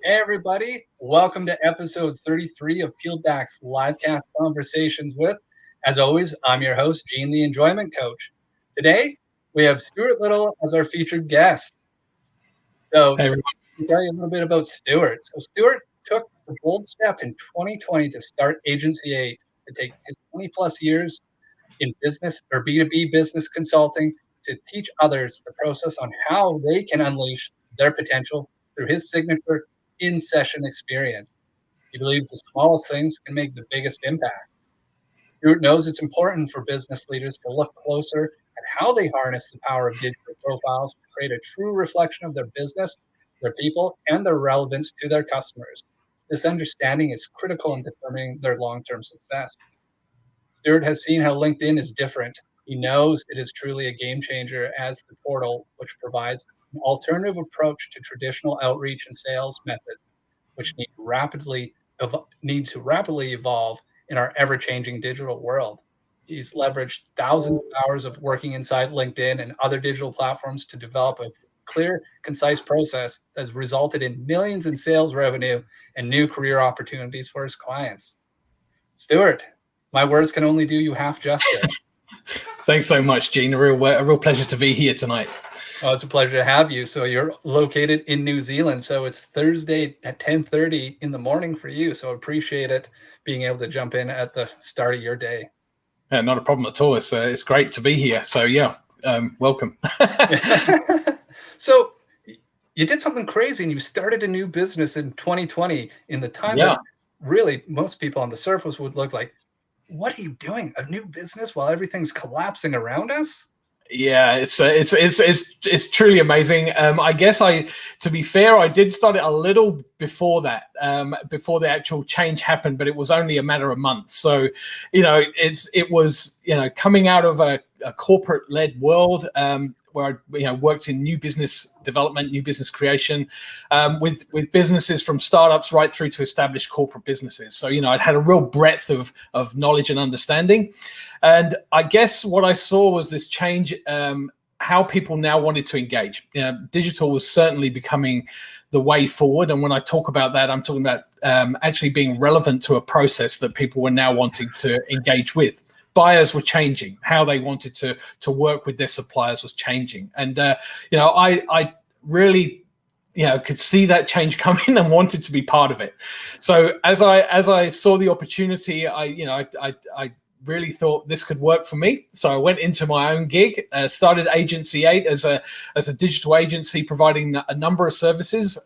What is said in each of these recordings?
Hey everybody, welcome to episode 33 of Pealed Back's LiveCast Conversations with, as always, I'm your host, Gene the Enjoyment Coach. Today, we have Stuart Little as our featured guest. So, Hey, I'll tell you a little bit about Stuart. So, Stuart took the bold step in 2020 to start Agency 8 to take his 20 plus years in business or B2B business consulting to teach others the process on how they can unleash their potential through his signature in-session experience. He believes the smallest things can make the biggest impact. Stuart knows it's important for business leaders to look closer at how they harness the power of digital profiles to create a true reflection of their business, their people, and their relevance to their customers. This understanding is critical in determining their long-term success. Stuart has seen how LinkedIn is different. He knows it is truly a game changer as the portal, which provides an alternative approach to traditional outreach and sales methods, which need to rapidly evolve in our ever-changing digital world. He's leveraged thousands of hours of working inside LinkedIn and other digital platforms to develop a clear, concise process that has resulted in millions in sales revenue and new career opportunities for his clients. Stuart, my words can only do you half justice. Thanks so much, Gene. A real pleasure to be here tonight. Oh, it's a pleasure to have you. So you're located in New Zealand. So it's Thursday at 10:30 in the morning for you. So I appreciate it being able to jump in at the start of your day. Yeah, not a problem at all. It's great to be here. So yeah, welcome. So you did something crazy and you started a new business in 2020 in the time that really most people on the surface would look like, what are you doing? A new business while everything's collapsing around us? Yeah, it's truly amazing. I guess to be fair, I did start it a little before that, before the actual change happened, but it was only a matter of months. So, it was coming out of a corporate-led world, where I worked in new business development, new business creation, with businesses from startups right through to established corporate businesses. So I'd had a real breadth of knowledge and understanding, and I guess what I saw was this change, how people now wanted to engage. Digital was certainly becoming the way forward, and when I talk about that, I'm talking about actually being relevant to a process that people were now wanting to engage with. Buyers were changing. How they wanted to work with their suppliers was changing. And, I really, could see that change coming and wanted to be part of it. So as I saw the opportunity, I really thought this could work for me. So I went into my own gig, started Agency 8 as a digital agency providing a number of services.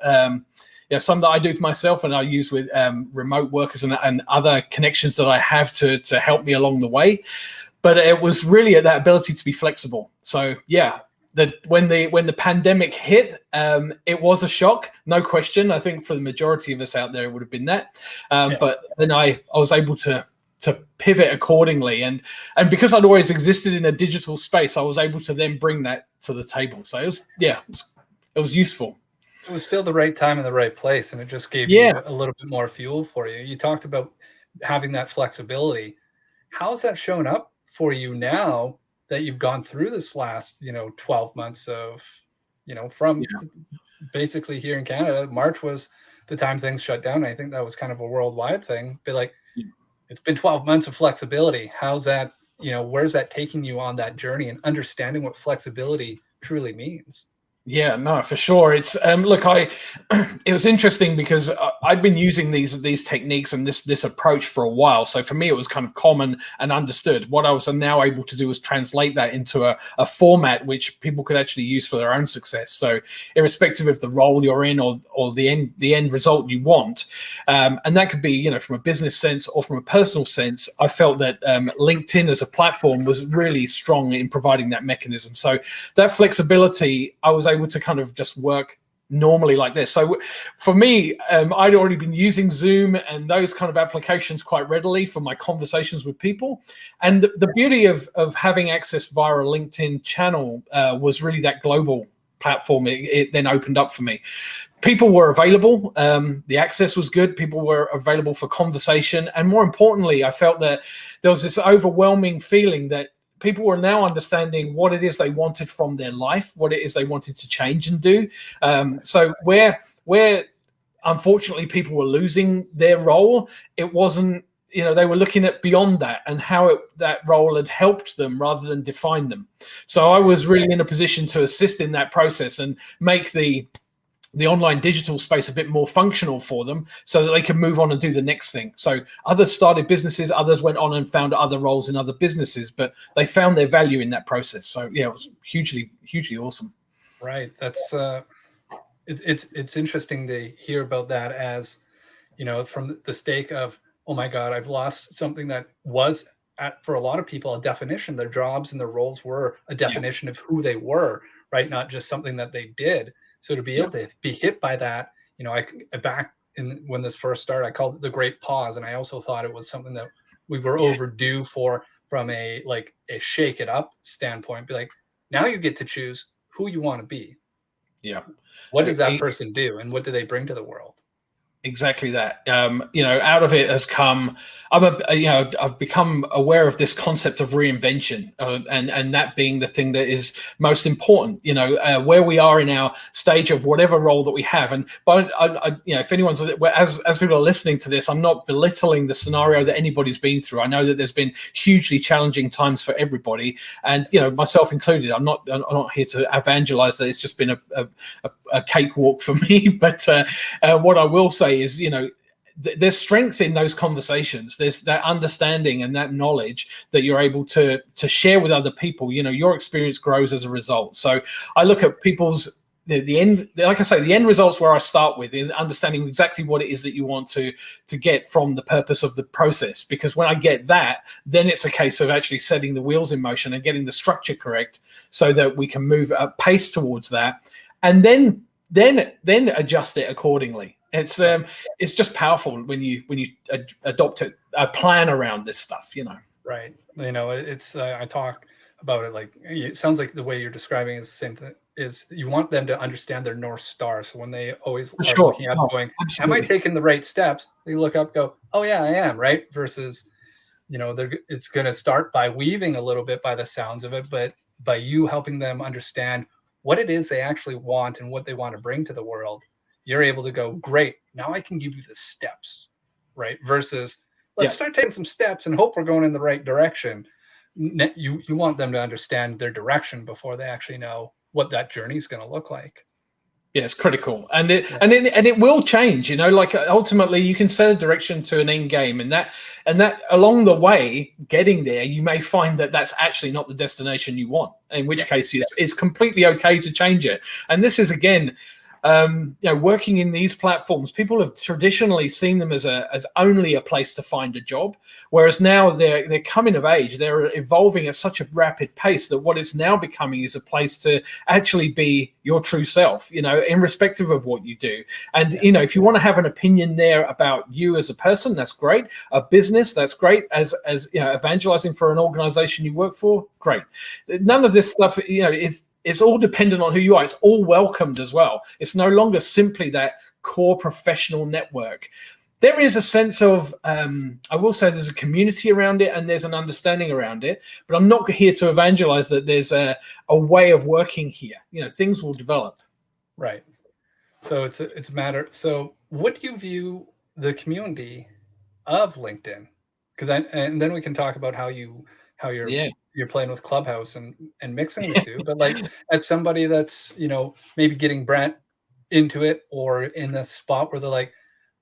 Some that I do for myself and I use with remote workers and other connections that I have to help me along the way. But it was really that ability to be flexible. So that when the pandemic hit, it was a shock, no question. I think for the majority of us out there, it would have been that. But then I was able to pivot accordingly, and because I'd always existed in a digital space, I was able to then bring that to the table. So it was useful. So it was still the right time and the right place, and it just gave you a little bit more fuel for you. You talked about having that flexibility. How's that shown up for you now that you've gone through this last, 12 months of, from basically here in Canada, March was the time things shut down. I think that was kind of a worldwide thing. But it's been 12 months of flexibility. How's that, where's that taking you on that journey and understanding what flexibility truly means? Yeah, no, for sure. It's look, it was interesting because I'd been using these techniques and this approach for a while. So for me, it was kind of common and understood. What I was now able to do was translate that into a format which people could actually use for their own success. So irrespective of the role you're in or the end result you want, and that could be from a business sense or from a personal sense, I felt that LinkedIn as a platform was really strong in providing that mechanism. So that flexibility, I was able to kind of just work normally like this. So for me, I'd already been using Zoom and those kind of applications quite readily for my conversations with people. And the beauty of having access via a LinkedIn channel was really that global platform. It then opened up for me. People were available. The access was good. People were available for conversation. And more importantly, I felt that there was this overwhelming feeling that people were now understanding what it is they wanted from their life, what it is they wanted to change and do. So where unfortunately people were losing their role, it wasn't, they were looking at beyond that and how that role had helped them rather than define them. So I was really in a position to assist in that process and make the online digital space a bit more functional for them so that they can move on and do the next thing. So others started businesses, others went on and found other roles in other businesses, but they found their value in that process. So yeah, it was hugely awesome. Right. That's it's interesting to hear about that, as from the stake of, oh my God, I've lost something that was for a lot of people a definition. Their jobs and their roles were a definition of who they were, right? Not just something that they did. So to be able to be hit by that, back in when this first started, I called it the great pause. And I also thought it was something that we were overdue for, from a shake it up standpoint. Be like, now you get to choose who you want to be. Yeah. What does that person do, and what do they bring to the world? Exactly that. Out of it has come. I've become aware of this concept of reinvention, and that being the thing that is most important. Where we are in our stage of whatever role that we have, and but if anyone's as people are listening to this, I'm not belittling the scenario that anybody's been through. I know that there's been hugely challenging times for everybody, and myself included. I'm not here to evangelize that it's just been a cakewalk for me, but what I will say is, there's strength in those conversations. There's that understanding and that knowledge that you're able to share with other people. Your experience grows as a result. So I look at people's the end, like I say, the end results where I start with is understanding exactly what it is that you want to get from the purpose of the process. Because when I get that, then it's a case of actually setting the wheels in motion and getting the structure correct so that we can move at pace towards that, and then adjust it accordingly. It's just powerful when you adopt a plan around this stuff. Right. It's I talk about it like, it sounds like the way you're describing is the same thing. Is you want them to understand their North Star. So when they always are looking up, going, am I taking the right steps? They look up, go, oh yeah, I am, right? Versus, it's going to start by weaving a little bit by the sounds of it, but by you helping them understand what it is they actually want and what they want to bring to the world, you're able to go, great, now I can give you the steps, right? Versus, let's start taking some steps and hope we're going in the right direction. You want them to understand their direction before they actually know what that journey is going to look like. Yeah, it's critical, and it will change. Like ultimately, you can set a direction to an end game, and that along the way, getting there, you may find that that's actually not the destination you want. In which case, it's completely okay to change it. And this is again, working in these platforms, people have traditionally seen them as only a place to find a job, whereas now they're coming of age. They're evolving at such a rapid pace that what it's now becoming is a place to actually be your true self, irrespective of what you do. And if you want to have an opinion there about you as a person, that's great. A business, that's great. As evangelizing for an organization you work for, great. None of this stuff, it's all dependent on who you are. It's all welcomed as well. It's no longer simply that core professional network. There is a sense of, I will say there's a community around it and there's an understanding around it, but I'm not here to evangelize that there's a way of working here. Things will develop. Right. So it's a matter. So what do you view the community of LinkedIn? And then we can talk about how you're you're playing with Clubhouse and mixing the two. But like as somebody that's, maybe getting Brent into it or in the spot where they're like,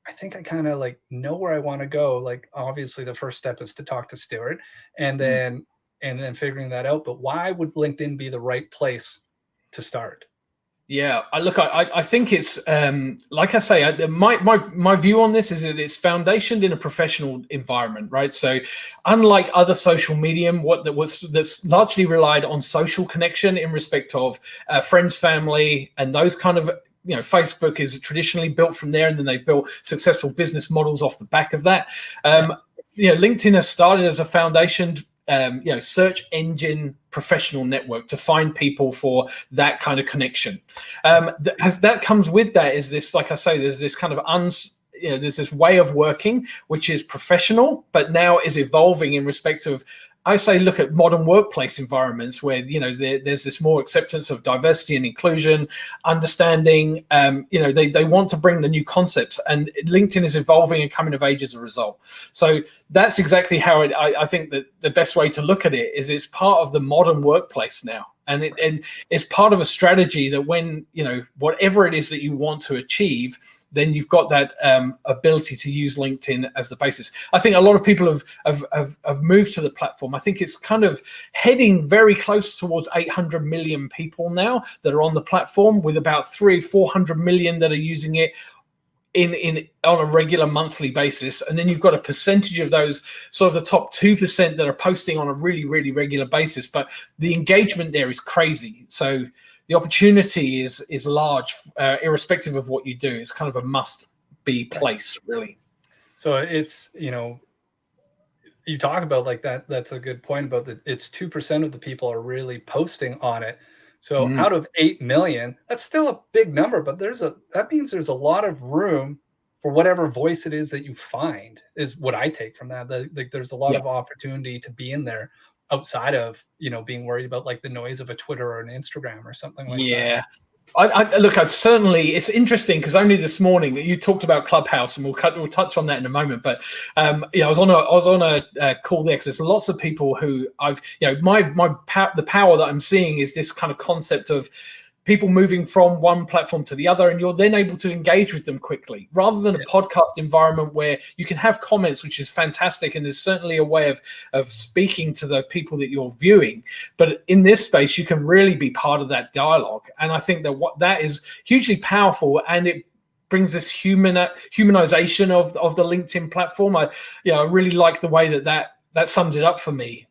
I think I kind of like know where I want to go. Like obviously the first step is to talk to Stuart and then figuring that out. But why would LinkedIn be the right place to start? Yeah, I think it's like I say, my view on this is that it's foundationed in a professional environment, right? So, unlike other social medium, that's largely relied on social connection in respect of friends, family, and those kind of. Facebook is traditionally built from there, and then they built successful business models off the back of that. LinkedIn has started as a foundation. Search engine professional network to find people for that kind of connection. As that comes with that is this, like I say, there's this kind of there's this way of working which is professional, but now is evolving in respect of. I say, look at modern workplace environments where there's this more acceptance of diversity and inclusion, understanding. They want to bring the new concepts, and LinkedIn is evolving and coming of age as a result. So that's exactly how I think that the best way to look at it is it's part of the modern workplace now, and it's part of a strategy that when whatever it is that you want to achieve, then you've got that ability to use LinkedIn as the basis. I think a lot of people have moved to the platform. I think it's kind of heading very close towards 800 million people now that are on the platform, with about 300-400 million that are using it on a regular monthly basis. And then you've got a percentage of those, sort of the top 2% that are posting on a really, really regular basis. But the engagement there is crazy. So the opportunity is large, irrespective of what you do. It's kind of a must-be place, really. So it's, you talk about like that. That's a good point about that. It's 2% of the people are really posting on it. So out of 8 million, that's still a big number, but that means there's a lot of room for whatever voice it is that you find, is what I take from that. Like there's a lot of opportunity to be in there outside of, being worried about like the noise of a Twitter or an Instagram or something like that. Yeah. I'd certainly, it's interesting because only this morning that you talked about Clubhouse, and we'll touch on that in a moment. But I was on a call there because there's lots of people who the power that I'm seeing is this kind of concept of people moving from one platform to the other, and you're then able to engage with them quickly, rather than a podcast environment where you can have comments, which is fantastic, and there's certainly a way of speaking to the people that you're viewing. But in this space, you can really be part of that dialogue, and I think that is hugely powerful, and it brings this humanization of the LinkedIn platform. I really like the way that sums it up for me.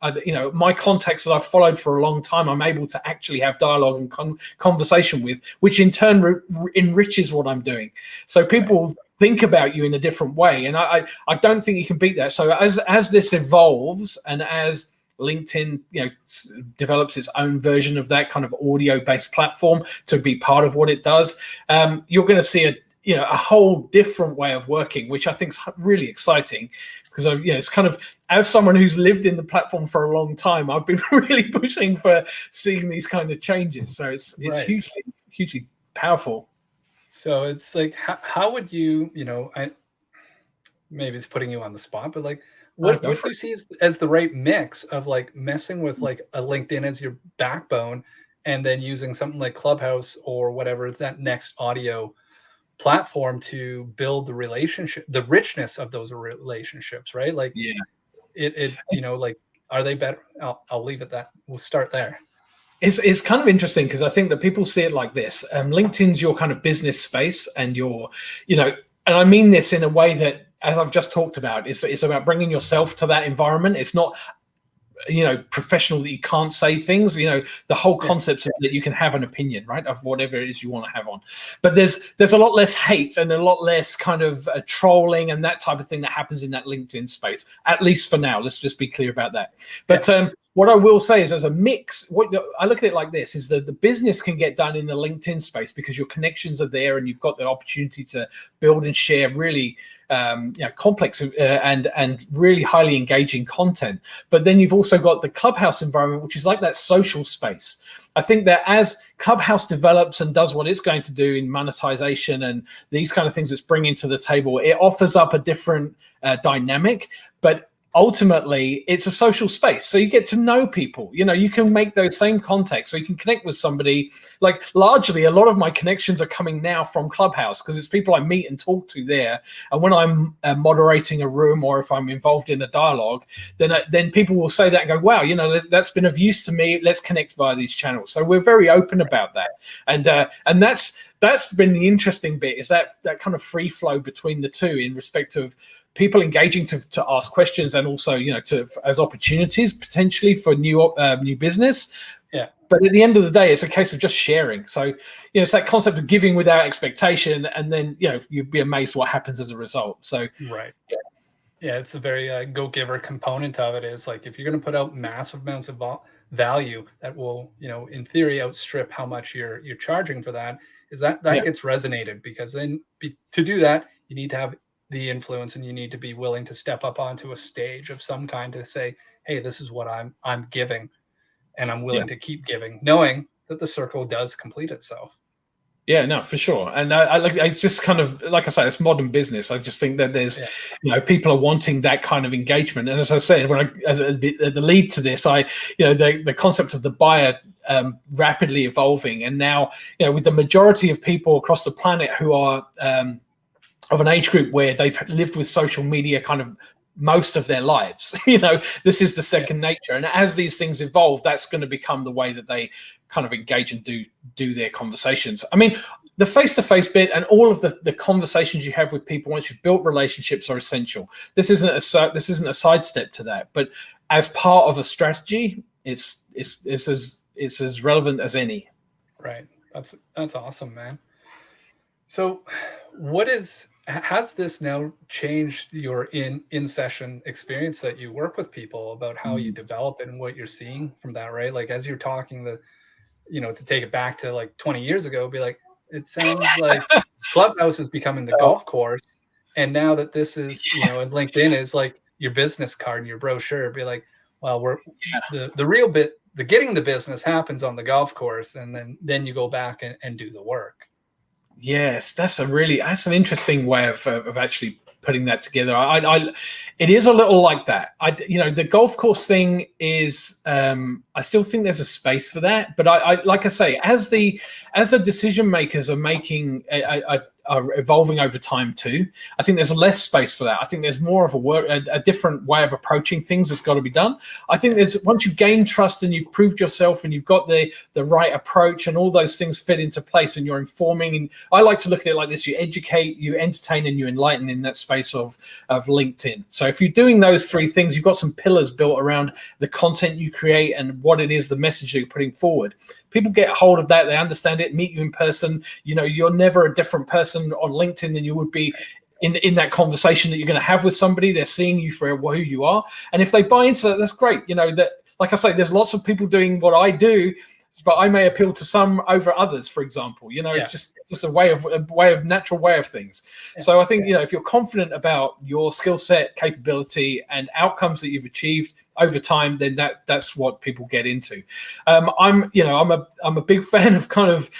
My contacts that I've followed for a long time, I'm able to actually have dialogue and conversation with, which in turn enriches what I'm doing. So people think about you in a different way, and I don't think you can beat that. So as this evolves, and as LinkedIn develops its own version of that kind of audio-based platform to be part of what it does, you're going to see a whole different way of working, which I think is really exciting. Because it's kind of, as someone who's lived in the platform for a long time, I've been really pushing for seeing these kind of changes. So it's hugely powerful. So it's like, how would you, maybe it's putting you on the spot, but like, what do you see as the right mix of like messing with like a LinkedIn as your backbone, and then using something like Clubhouse or whatever, that next audio platform to build the relationship, the richness of those relationships, right? Like, like, are they better? I'll leave it that. We'll start there. It's kind of interesting because I think that people see it like this. LinkedIn's your kind of business space, and and I mean this in a way that, as I've just talked about, it's about bringing yourself to that environment. It's not professional that you can't say things, the whole concept that you can have an opinion, right, of whatever it is you want to have on. But there's a lot less hate and a lot less kind of trolling and that type of thing that happens in that LinkedIn space, at least for now. Let's just be clear about that. But what I will say is, as a mix, what I look at it like this, is that the business can get done in the LinkedIn space because your connections are there and you've got the opportunity to build and share really complex and really highly engaging content. But then you've also got the Clubhouse environment, which is like that social space. I think that as Clubhouse develops and does what it's going to do in monetization and these kind of things it's bringing to the table, it offers up a different dynamic. But ultimately it's a social space, so you get to know people. You can make those same contacts, so you can connect with somebody. Like, largely a lot of my connections are coming now from Clubhouse, because it's people I meet and talk to there. And when I'm moderating a room, or if I'm involved in a dialogue, then people will say that and go, wow, that's been of use to me, let's connect via these channels. So we're very open about that. And that's been the interesting bit, is that kind of free flow between the two, in respect of people engaging to ask questions, and also as opportunities potentially for new business. Yeah. But at the end of the day, it's a case of just sharing. So it's that concept of giving without expectation, and then you'd be amazed what happens as a result. So right. Yeah, it's a very go-giver component of it. Is like, if you're going to put out massive amounts of value that will, in theory, outstrip how much you're charging for that, is that gets resonated, because then to do that, you need to have the influence, and you need to be willing to step up onto a stage of some kind to say, hey, this is what I'm giving, and I'm willing to keep giving, knowing that the circle does complete itself. Yeah, no, for sure. And I just kind of, like I say, it's modern business. I just think that there's, people are wanting that kind of engagement. And as I said, as the lead to this, the concept of the buyer rapidly evolving. And now, with the majority of people across the planet who are of an age group where they've lived with social media kind of most of their lives, this is the second nature. And as these things evolve, that's going to become the way that they kind of engage and do their conversations. I mean, the face-to-face bit and all of the conversations you have with people once you've built relationships are essential. This isn't a sidestep to that, but as part of a strategy, it's as relevant as any. Right. That's awesome, man. So has this now changed your in-session experience, that you work with people, about how you develop and what you're seeing from that, right? Like, as you're talking, to take it back to like 20 years ago, be like, it sounds like Clubhouse is becoming the golf course. And now that this is, and LinkedIn is like your business card and your brochure, be like, well, the real bit, the getting the business happens on the golf course. And then you go back and do the work. Yes, that's an interesting way of actually putting that together. It is a little like that. The golf course thing is, I still think there's a space for that, but I like I say, as the decision makers are making are evolving over time too, I think there's less space for that. I think there's more of a different way of approaching things that's got to be done. I think once you've gained trust and you've proved yourself and you've got the right approach and all those things fit into place, and you're informing, and I like to look at it like this: you educate, you entertain, and you enlighten in that space of LinkedIn. So if you're doing those three things, you've got some pillars built around the content you create and what it is, the message you're putting forward. People get hold of that, they understand it, meet you in person. You're never a different person on LinkedIn than you would be in that conversation that you're going to have with somebody. They're seeing you for who you are. And if they buy into that, that's great. That, like I say, there's lots of people doing what I do, but I may appeal to some over others, for example. It's just a natural way of things. Yeah. So I think, if you're confident about your skill set, capability, and outcomes that you've achieved over time, then that's what people get into. I'm a big fan of kind of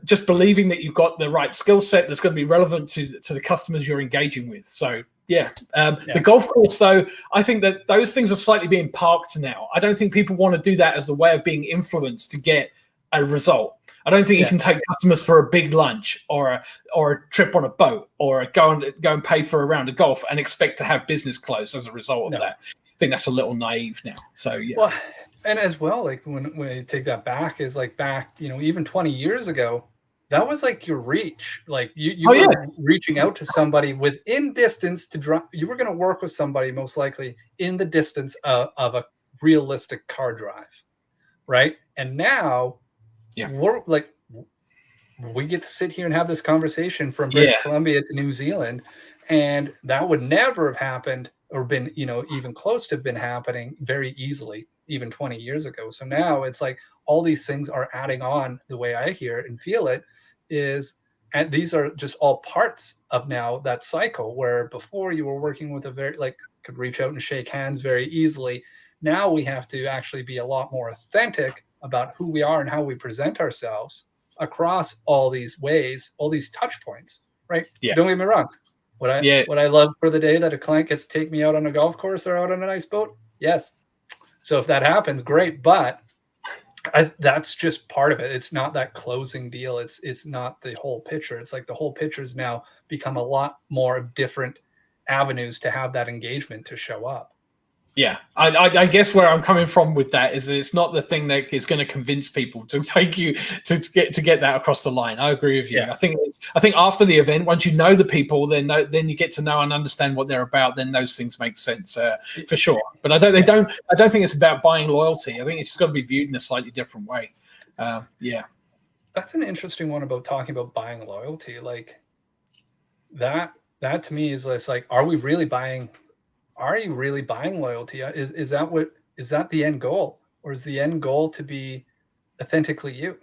just believing that you've got the right skill set that's going to be relevant to the customers you're engaging with. So the golf course, though, I think that those things are slightly being parked now. I don't think people want to do that as the way of being influenced to get a result. I don't think you can take customers for a big lunch or a trip on a boat or go and pay for a round of golf and expect to have business close as a result of that. I think that's a little naive now. So yeah. Well, and as well, like when you take that back, is like back, even 20 years ago, that was like your reach. Like you were reaching out to somebody within distance to drive. You were going to work with somebody most likely in the distance of a realistic car drive, right? And now we're like, we get to sit here and have this conversation from British Columbia to New Zealand, and that would never have happened or been, even close to been happening very easily, even 20 years ago. So now it's like all these things are adding on. The way I hear it and feel it is, and these are just all parts of now that cycle, where before you were working with could reach out and shake hands very easily. Now we have to actually be a lot more authentic about who we are and how we present ourselves across all these ways, all these touch points, right? Don't get me wrong. Would I Yeah. would I love for the day that a client gets to take me out on a golf course or out on a nice boat? Yes. So if that happens, great. But that's just part of it. It's not that closing deal. It's not the whole picture. It's like the whole picture's now become a lot more of different avenues to have that engagement to show up. Yeah, I guess where I'm coming from with that is that it's not the thing that is going to convince people to take you to get that across the line. I agree with you. Yeah. I think after the event, once you know the people, then you get to know and understand what they're about. Then those things make sense for sure. But I don't think it's about buying loyalty. I think it's just got to be viewed in a slightly different way. Yeah, that's an interesting one about talking about buying loyalty. Like that to me is less like, are you really buying loyalty? Is that the end goal, or is the end goal to be authentically you?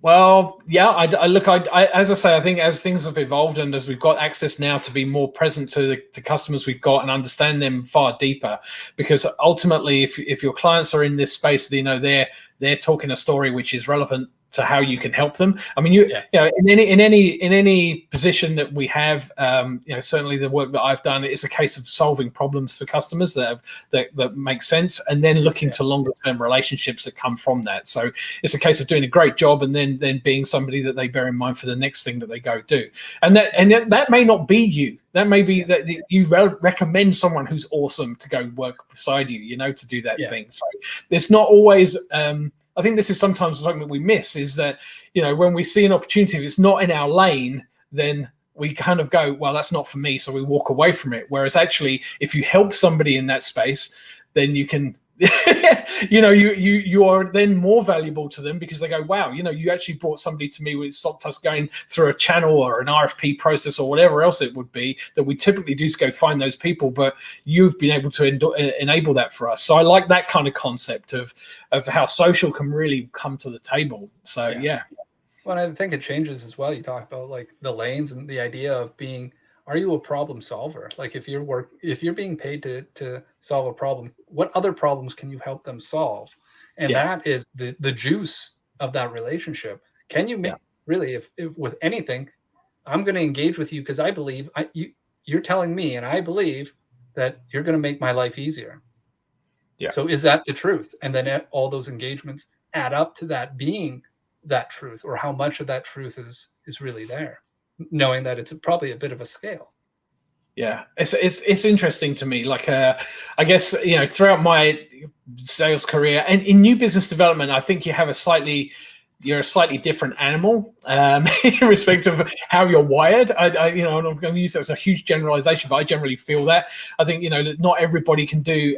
Well, yeah, I as I say, I think as things have evolved and as we've got access now to be more present to the customers we've got and understand them far deeper, because ultimately, if your clients are in this space, they're talking a story which is relevant to how you can help them. I mean, you know, in any position that we have, certainly the work that I've done, it's a case of solving problems for customers that make sense, and then looking to longer term relationships that come from that. So it's a case of doing a great job, and then being somebody that they bear in mind for the next thing that they go do. And that may not be you. That may be that you recommend someone who's awesome to go work beside you, to do that thing. So it's not always. I think this is sometimes something that we miss, is that, when we see an opportunity, if it's not in our lane, then we kind of go, well, that's not for me. So we walk away from it. Whereas actually, if you help somebody in that space, then you can, you are then more valuable to them, because they go, wow, you actually brought somebody to me. It stopped us going through a channel or an RFP process or whatever else it would be that we typically do to go find those people, but you've been able to enable that for us. So I like that kind of concept of how social can really come to the table. So yeah. Well, I think it changes as well. You talk about like the lanes and the idea of being, are you a problem solver? Like if you're being paid to solve a problem, what other problems can you help them solve? And that is the juice of that relationship. Can you make really, if with anything, I'm going to engage with you because I believe you're telling me, and I believe that you're going to make my life easier. Yeah. So is that the truth? And then all those engagements add up to that being that truth, or how much of that truth is really there, knowing that it's probably a bit of a scale. Yeah, it's interesting to me. Like, I guess, throughout my sales career and in new business development, I think you're a slightly different animal in respect of how you're wired. And I'm going to use that as a huge generalization, but I generally feel that. I think, not everybody can do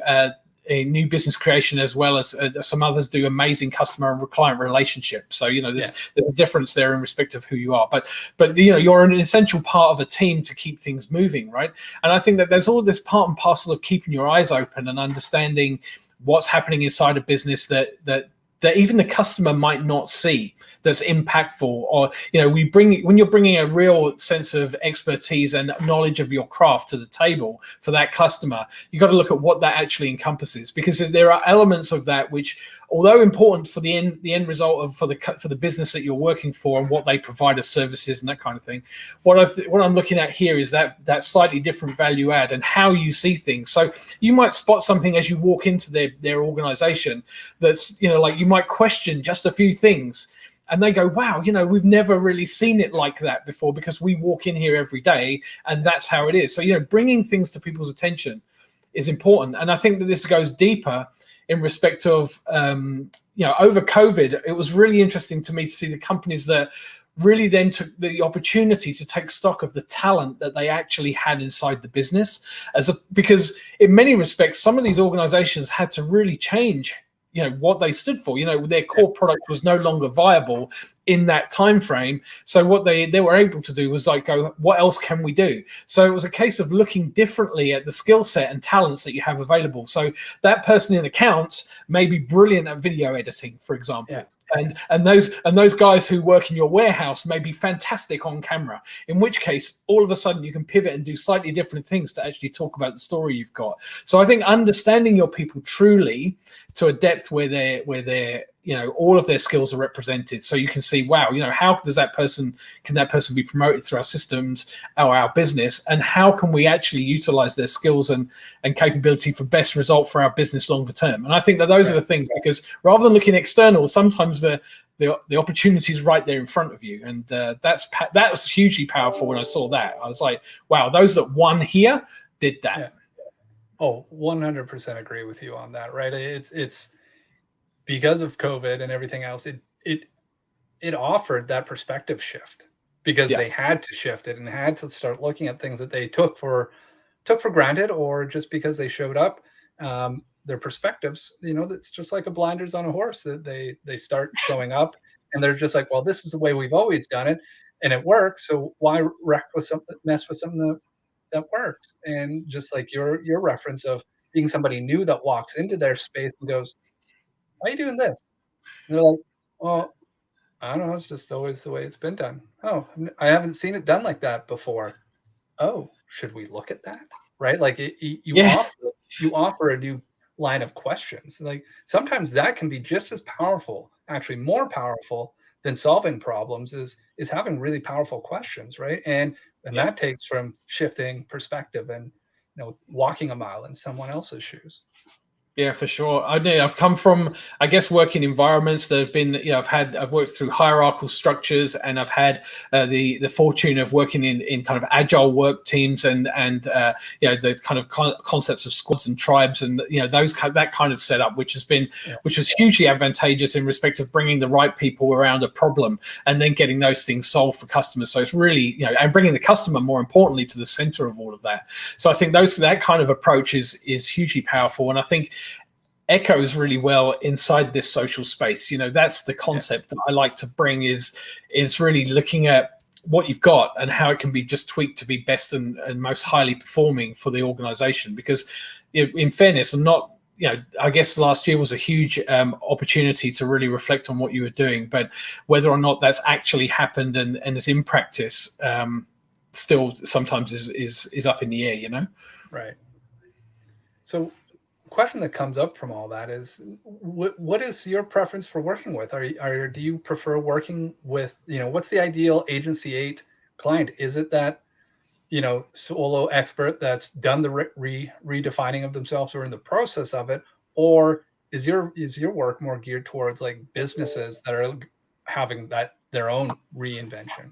a new business creation as well as some others do amazing customer and client relationships. So, there's a difference there in respect of who you are. But you're an essential part of a team to keep things moving, right? And I think that there's all this part and parcel of keeping your eyes open and understanding what's happening inside a business that even the customer might not see, that's impactful. Or when you're bringing a real sense of expertise and knowledge of your craft to the table for that customer, you got to look at what that actually encompasses, because there are elements of that which, although important for the end result of for the business that you're working for and what they provide as services and that kind of thing, what I'm looking at here is that slightly different value add and how you see things. So you might spot something as you walk into their organization that's, like you might question just a few things, and they go, wow, we've never really seen it like that before, because we walk in here every day and that's how it is. So, bringing things to people's attention is important. And I think that this goes deeper in respect of, over COVID, it was really interesting to me to see the companies that really then took the opportunity to take stock of the talent that they actually had inside the business, because in many respects, some of these organizations had to really change what they stood for. Their core product was no longer viable in that time frame. So what they were able to do was like go, what else can we do? So it was a case of looking differently at the skill set and talents that you have available. So that person in accounts may be brilliant at video editing, for example. Yeah. And those guys who work in your warehouse may be fantastic on camera, in which case all of a sudden you can pivot and do slightly different things to actually talk about the story you've got. So I think understanding your people truly to a depth where they're all of their skills are represented. So you can see, wow, how can that person be promoted through our systems or our business, and how can we actually utilize their skills and capability for best result for our business longer term? And I think that those are the things, because rather than looking external, sometimes the opportunity is right there in front of you. And that's hugely powerful. When I saw that, I was like, wow, those that won here did that. Yeah. Oh, 100% agree with you on that, right? It's because of COVID and everything else, it offered that perspective shift, because they had to shift it and had to start looking at things that they took for granted, or just because they showed up. Their perspectives, it's just like a blinders on a horse, that they start showing up, and they're just like, well, this is the way we've always done it, and it works. So why mess with something that works? And just like your reference of being somebody new that walks into their space and goes, why are you doing this? And they're like, well, I don't know, it's just always the way it's been done. Oh, I haven't seen it done like that before. Oh, should we look at that? Right? Like you offer a new line of questions. Like sometimes that can be just as powerful, actually more powerful than solving problems, is having really powerful questions, right? And that takes from shifting perspective and walking a mile in someone else's shoes. Yeah, for sure. I've come from, I guess, working environments that have been, I've worked through hierarchical structures, and I've had the fortune of working in kind of agile work teams, and the kind of concepts of squads and tribes, and that kind of setup, which was hugely advantageous in respect of bringing the right people around a problem and then getting those things solved for customers. So it's really, and bringing the customer, more importantly, to the center of all of that. So I think that kind of approach is hugely powerful, and I think echoes really well inside this social space. That's the concept that I like to bring, is really looking at what you've got and how it can be just tweaked to be best and most highly performing for the organization. Because in fairness, I guess last year was a huge opportunity to really reflect on what you were doing, but whether or not that's actually happened and is in practice, still sometimes is up in the air, Right. So question that comes up from all that is, what is your preference for working with? Do you prefer working with, what's the ideal Agency 8 client? Is it that, solo expert that's done the redefining of themselves or in the process of it? Or is your work more geared towards like businesses that are having their own reinvention?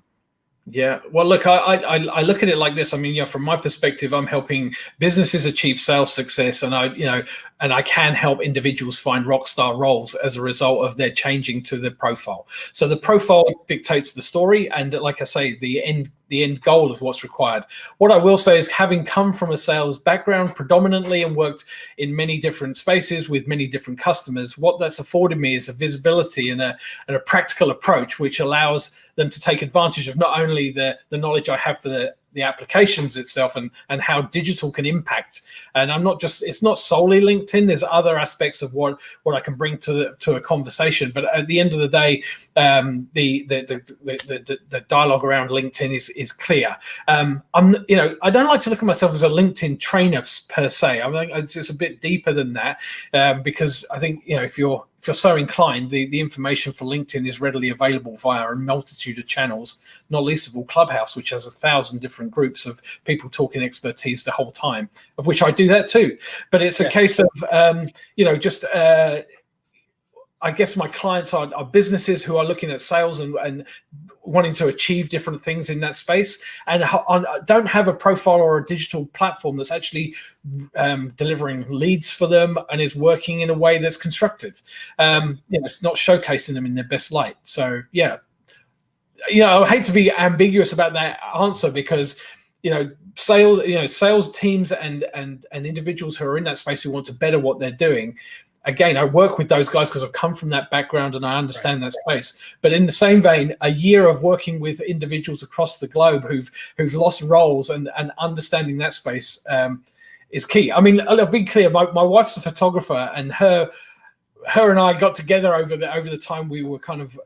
Yeah, well, look, I look at it like this. I mean, from my perspective, I'm helping businesses achieve sales success, and I can help individuals find rock star roles as a result of their changing to the profile. So the profile dictates the story, and like I say, the end goal of what's required. What I will say is, having come from a sales background predominantly and worked in many different spaces with many different customers, what that's afforded me is a visibility and a practical approach, which allows them to take advantage of not only the knowledge I have for the applications itself and how digital can impact. And it's not solely LinkedIn. There's other aspects of what I can bring to a conversation. But at the end of the day, the dialogue around LinkedIn is clear. I don't like to look at myself as a LinkedIn trainer per se. I mean, it's a bit deeper than that, because I think, if you're so inclined, the information for LinkedIn is readily available via a multitude of channels, not least of all Clubhouse, which has 1,000 different groups of people talking expertise the whole time, of which I do that too. But it's a case of, I guess my clients are businesses who are looking at sales and wanting to achieve different things in that space, and don't have a profile or a digital platform that's actually delivering leads for them and is working in a way that's constructive. It's not showcasing them in their best light. So I hate to be ambiguous about that answer, because sales teams and individuals who are in that space who want to better what they're doing. Again, I work with those guys because I've come from that background and I understand that space. But in the same vein, a year of working with individuals across the globe who've lost roles and understanding that space is key. I mean, I'll be clear. My wife's a photographer, and her and I got together over the time we were kind of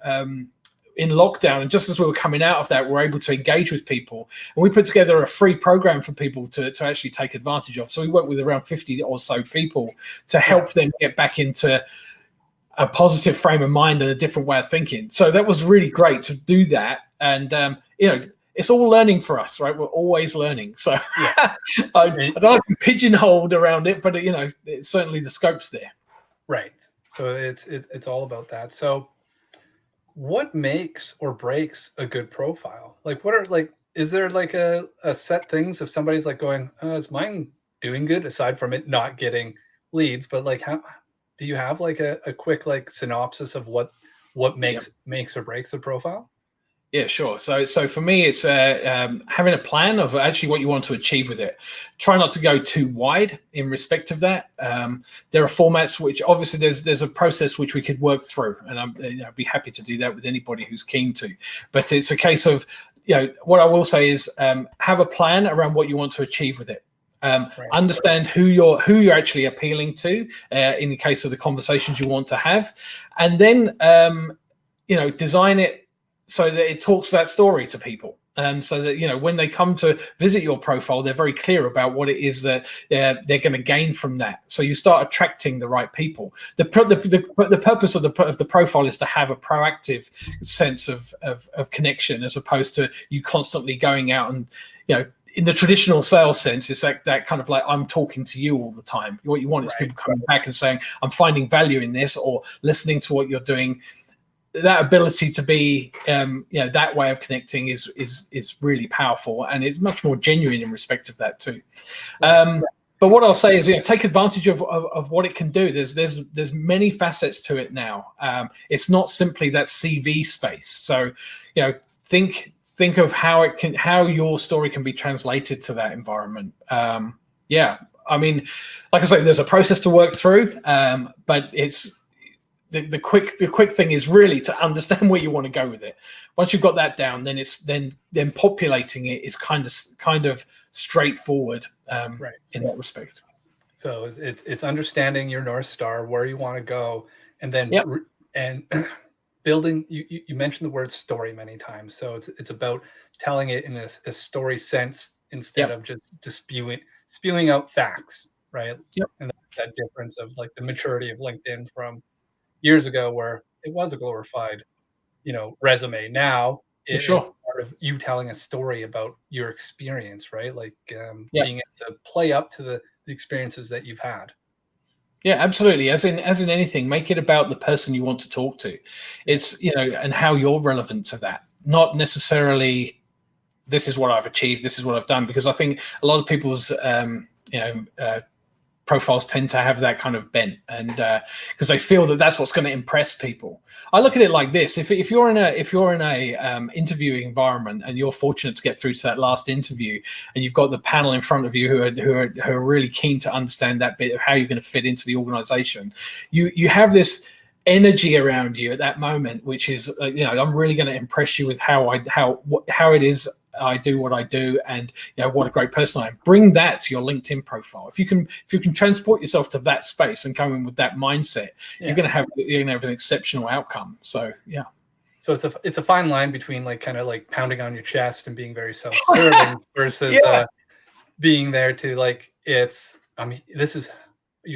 in lockdown, and just as we were coming out of that, we were able to engage with people, and we put together a free program for people to actually take advantage of. So we worked with around 50 or so people to help them get back into a positive frame of mind and a different way of thinking. So that was really great to do that. And, it's all learning for us, right? We're always learning. So Yeah. I don't like to be pigeonholed around it, but it's certainly the scope's there. Right. So it's all about that. So what makes or breaks a good profile? Like, what are like, is there like a set things if somebody's like going, is mine doing good aside from it not getting leads? But like, how do you have like a quick like synopsis of what makes or breaks a profile? Yeah, sure. So for me, it's having a plan of actually what you want to achieve with it. Try not to go too wide in respect of that. There are formats which obviously there's a process which we could work through, and I'd be happy to do that with anybody who's keen to. But it's a case of what I will say is have a plan around what you want to achieve with it. Understand who you're actually appealing to in the case of the conversations you want to have, and then design it so that it talks that story to people. So that when they come to visit your profile, they're very clear about what it is that they're going to gain from that. So you start attracting the right people. The purpose of the profile is to have a proactive sense of connection, as opposed to you constantly going out and in the traditional sales sense, it's like that kind of like I'm talking to you all the time. What you want is people coming back and saying, I'm finding value in this, or listening to what you're doing. That ability to be, that way of connecting is really powerful, and it's much more genuine in respect of that too. But what I'll say is, take advantage of what it can do. There's many facets to it now. It's not simply that CV space. So, think of how your story can be translated to that environment. I mean, like I say, there's a process to work through, but it's the quick thing is really to understand where you want to go with it. Once you've got that down, then it's then populating it is kind of straightforward in that respect. So it's understanding your North Star, where you want to go, and then and building. You mentioned the word story many times, so it's about telling it in a story sense instead of just spewing out facts, right? And that's that difference of like the maturity of LinkedIn from years ago, where it was a glorified, resume. Now it's part of you telling a story about your experience, right? Like being able to play up to the experiences that you've had. Yeah, absolutely. As in anything, make it about the person you want to talk to. It's and how you're relevant to that, not necessarily this is what I've achieved, this is what I've done, because I think a lot of people's profiles tend to have that kind of bent, and because they feel that that's what's going to impress people. I look at it like this: if you're in a interviewing environment and you're fortunate to get through to that last interview, and you've got the panel in front of you who are really keen to understand that bit of how you're going to fit into the organization, you have this energy around you at that moment, which is I'm really going to impress you with how it is I do what I do, and what a great person I am. Bring that to your LinkedIn profile. If you can transport yourself to that space and come in with that mindset, you're going to have an exceptional outcome. So So it's a fine line between like kind of like pounding on your chest and being very self-serving versus being there to like you're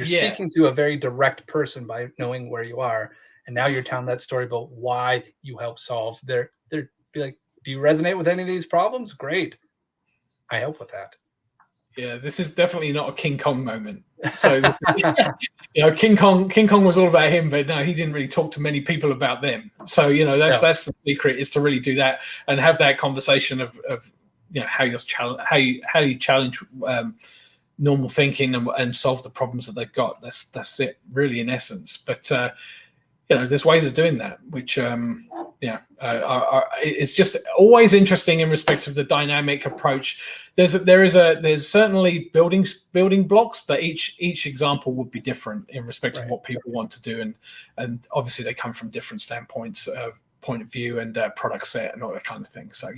speaking to a very direct person by knowing where you are, and now you're telling that story about why you help solve their be like, do you resonate with any of these problems? Great. I help with that. Yeah, this is definitely not a King Kong moment. So, King Kong was all about him, but no, he didn't really talk to many people about them. So, that's the secret, is to really do that and have that conversation of how you challenge normal thinking and solve the problems that they've got. That's it, really, in essence. But there's ways of doing that, which it's just always interesting in respect of the dynamic approach. There's certainly building blocks, but each example would be different in respect of what people want to do, and obviously they come from different standpoints of point of view and product set and all that kind of thing. So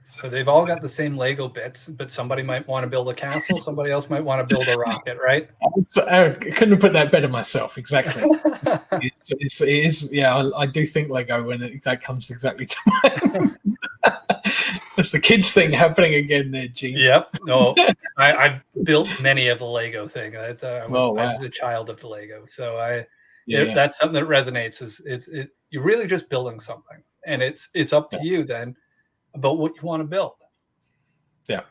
so they've all got the same Lego bits, but somebody might want to build a castle, somebody else might want to build a rocket, right? I couldn't have put that better myself. Exactly. It is. I do think Lego when that comes exactly to mind. That's the kids thing happening again there, Gene. Yep. No, I've built many of the Lego thing. I was a child of the Lego, so that's something that resonates. You're really just building something, and it's up to you then about what you want to build. Yeah.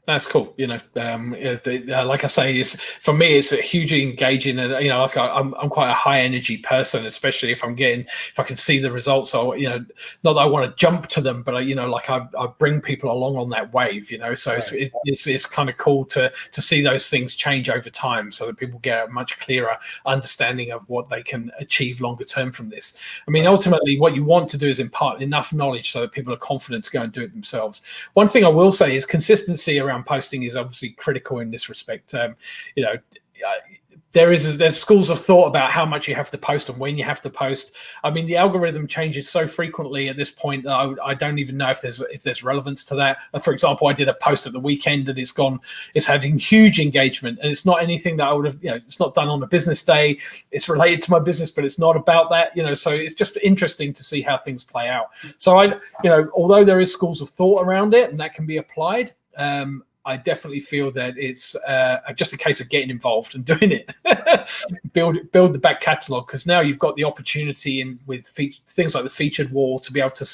That's cool. Like I say, for me, it's a hugely engaging, and like I'm quite a high energy person, especially if I can see the results. Or not that I want to jump to them, but I bring people along on that wave. So right. it's kind of cool to see those things change over time, so that people get a much clearer understanding of what they can achieve longer term from this. I mean, ultimately, what you want to do is impart enough knowledge so that people are confident to go and do it themselves. One thing I will say is consistency around posting is obviously critical in this respect. There's schools of thought about how much you have to post and when you have to post. I mean, the algorithm changes so frequently at this point that I don't even know if there's relevance to that. For example, I did a post at the weekend and it's having huge engagement, and it's not anything that I would have, it's not done on a business day. It's related to my business, but it's not about that, so it's just interesting to see how things play out. So although there is schools of thought around it and that can be applied, I definitely feel that it's just a case of getting involved and doing it. build the back catalogue, because now you've got the opportunity with things like the featured wall to be able to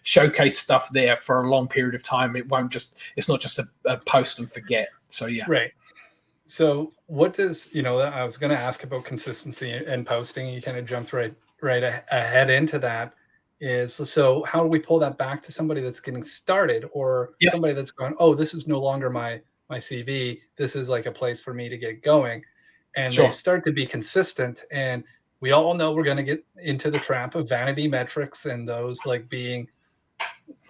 showcase stuff there for a long period of time. It's not just a post and forget. So yeah. Right. So what does, I was going to ask about consistency and posting. You kind of jumped right ahead into that. So how do we pull that back to somebody that's getting started, or somebody that's going, oh, this is no longer my CV. This is like a place for me to get going. And they start to be consistent. And we all know we're going to get into the trap of vanity metrics, and those like being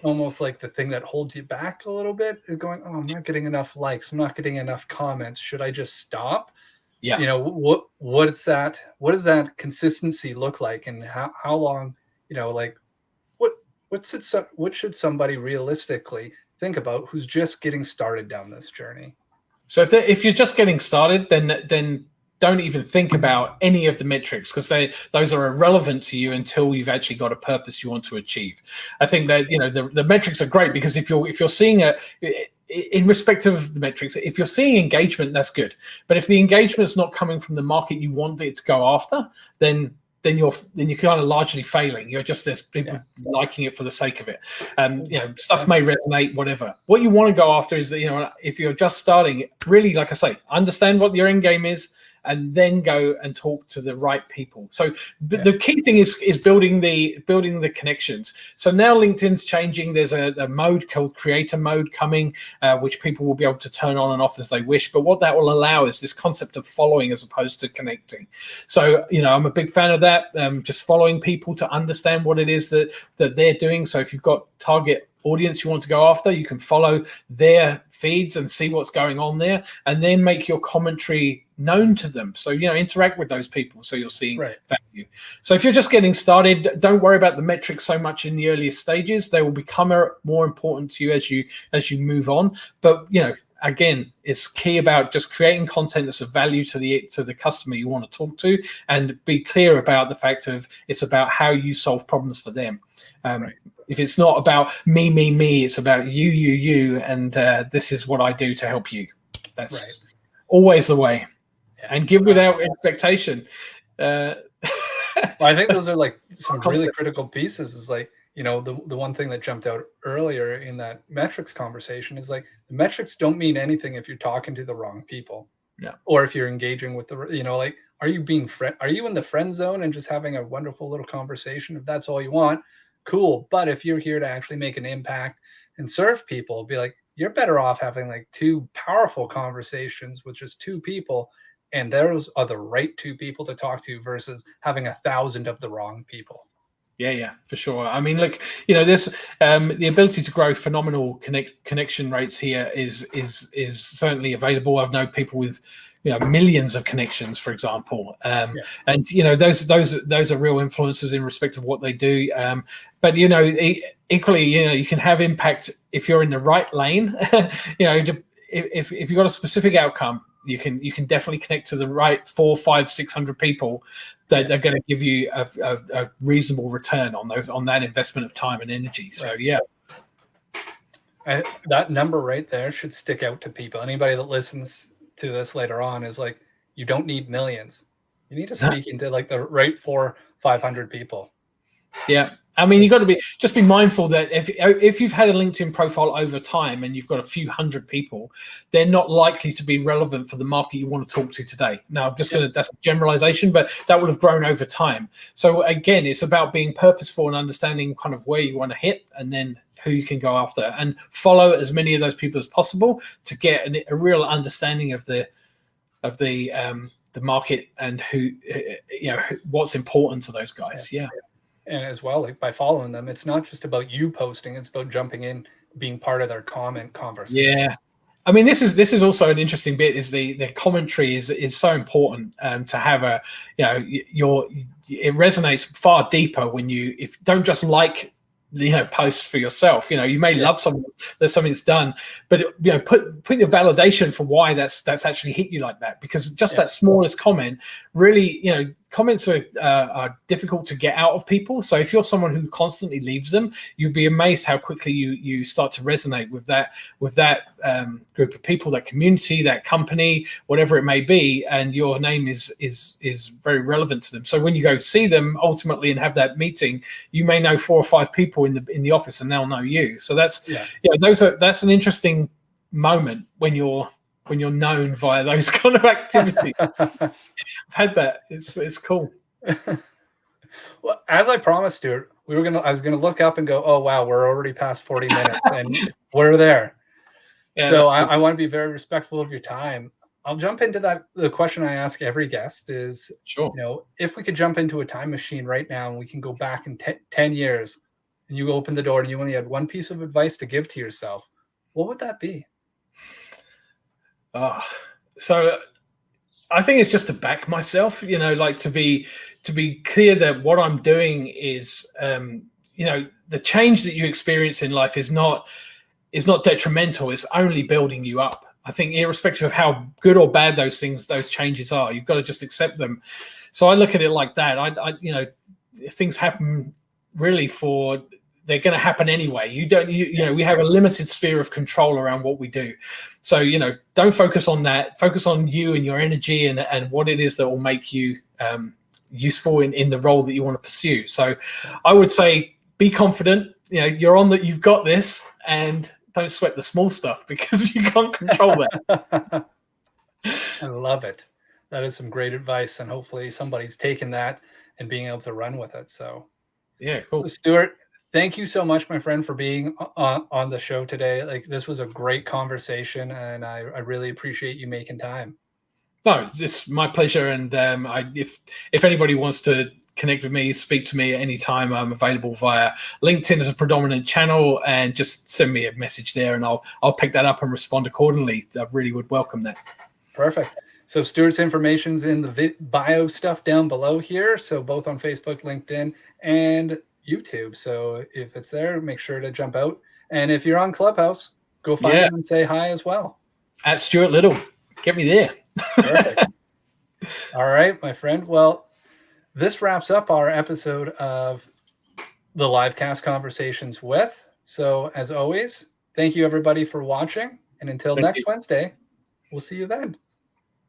almost like the thing that holds you back a little bit, is going, oh, I'm not getting enough likes. I'm not getting enough comments. Should I just stop? Yeah. What does that consistency look like, and how long, what should somebody realistically think about who's just getting started down this journey? So if you're just getting started, then don't even think about any of the metrics, because those are irrelevant to you until you've actually got a purpose you want to achieve. I think that the metrics are great, because if you're seeing in respect of the metrics, if you're seeing engagement, that's good. But if the engagement is not coming from the market you want it to go after, then you're kind of largely failing. You're just there's people liking it for the sake of it. Stuff may resonate, whatever. What you want to go after is that, if you're just starting, really, like I say, understand what your end game is, and then go and talk to the right people. So the key thing is building the connections. So now LinkedIn's changing. There's a mode called creator mode coming, which people will be able to turn on and off as they wish. But what that will allow is this concept of following as opposed to connecting. So, I'm a big fan of that. Just following people to understand what it is that they're doing. So if you've got target audience you want to go after, you can follow their feeds and see what's going on there, and then make your commentary known to them. So interact with those people, so you're seeing value. So if you're just getting started, don't worry about the metrics so much in the earliest stages. They will become more important to you as you move on. But again, it's key about just creating content that's of value to the customer you want to talk to, and be clear about the fact of it's about how you solve problems for them. If it's not about me, it's about you, and this is what I do to help you. That's always the way. And give without expectation. Well, I think those are like some really critical pieces. Is like, the one thing that jumped out earlier in that metrics conversation is like, the metrics don't mean anything if you're talking to the wrong people. Yeah. Or if you're engaging with like, are you in the friend zone and just having a wonderful little conversation? If that's all you want, cool. But if you're here to actually make an impact and serve people, be like, you're better off having like two powerful conversations with just two people, and those are the right two people to talk to, versus having 1,000 of the wrong people. Yeah, for sure. I mean, look, there's the ability to grow phenomenal connection rates here is certainly available. I've known people with millions of connections, for example, and those are real influences in respect of what they do. But equally, you can have impact if you're in the right lane. If you've got a specific outcome, you can definitely connect to the right 400, 500, 600 people that are going to give you a reasonable return on that investment of time and energy. So that number right there should stick out to people. Anybody that listens to this later on is like, you don't need millions. You need to speak into like the right 500 people. Yeah. I mean, you got to just be mindful that if you've had a LinkedIn profile over time and you've got a few hundred people, they're not likely to be relevant for the market you want to talk to today. Now, I'm just that's a generalization, but that will have grown over time. So again, it's about being purposeful and understanding kind of where you want to hit and then who you can go after, and follow as many of those people as possible to get a real understanding of the market and who, what's important to those guys. Yeah. And as well, like by following them, it's not just about you posting, it's about jumping in, being part of their comment conversation. Yeah. I mean, this is also an interesting bit. Is the commentary is so important to have a, it resonates far deeper when if don't just like posts for yourself. You may love something that's done, but put your validation for why that's actually hit you like that, because just that smallest comment really, comments are difficult to get out of people. So if you're someone who constantly leaves them, you'd be amazed how quickly you start to resonate with that group of people, that community, that company, whatever it may be, and your name is very relevant to them. So when you go see them ultimately and have that meeting, you may know 4 or 5 people in the office, and they'll know you. So that's that's an interesting moment when you're known via those kind of activities. I've had that. It's cool. Well, as I promised, Stuart, I was gonna look up and go, oh wow, we're already past 40 minutes, and we're there. Yeah, so cool. I want to be very respectful of your time. I'll jump into the question I ask every guest is, sure, if we could jump into a time machine right now and we can go back in 10 years, and you open the door and you only had one piece of advice to give to yourself, what would that be? So I think it's just to back myself, like to be clear that what I'm doing is, the change that you experience in life is not detrimental. It's only building you up. I think irrespective of how good or bad those changes are, you've got to just accept them. So I look at it like that. Things happen really they're going to happen anyway. We have a limited sphere of control around what we do. So, don't focus on that. Focus on you and your energy and what it is that will make you useful in the role that you want to pursue. So I would say be confident. You've got this, and don't sweat the small stuff because you can't control that. I love it. That is some great advice, and hopefully somebody's taken that and being able to run with it. So yeah, cool. Stuart, thank you so much, my friend, for being on the show today. Like, this was a great conversation, and I really appreciate you making time. No, it's my pleasure. And if anybody wants to connect with me, speak to me at any time, I'm available via LinkedIn as a predominant channel, and just send me a message there, and I'll pick that up and respond accordingly. I really would welcome that. Perfect. So Stuart's information's in the bio stuff down below here. So both on Facebook, LinkedIn, and YouTube. So if it's there, make sure to jump out. And if you're on Clubhouse, go find him and say hi as well. At Stuart Little. Get me there. Perfect. All right, my friend. Well, this wraps up our episode of the LiveCast Conversations with. So as always, thank you everybody for watching. And until next Wednesday, we'll see you then.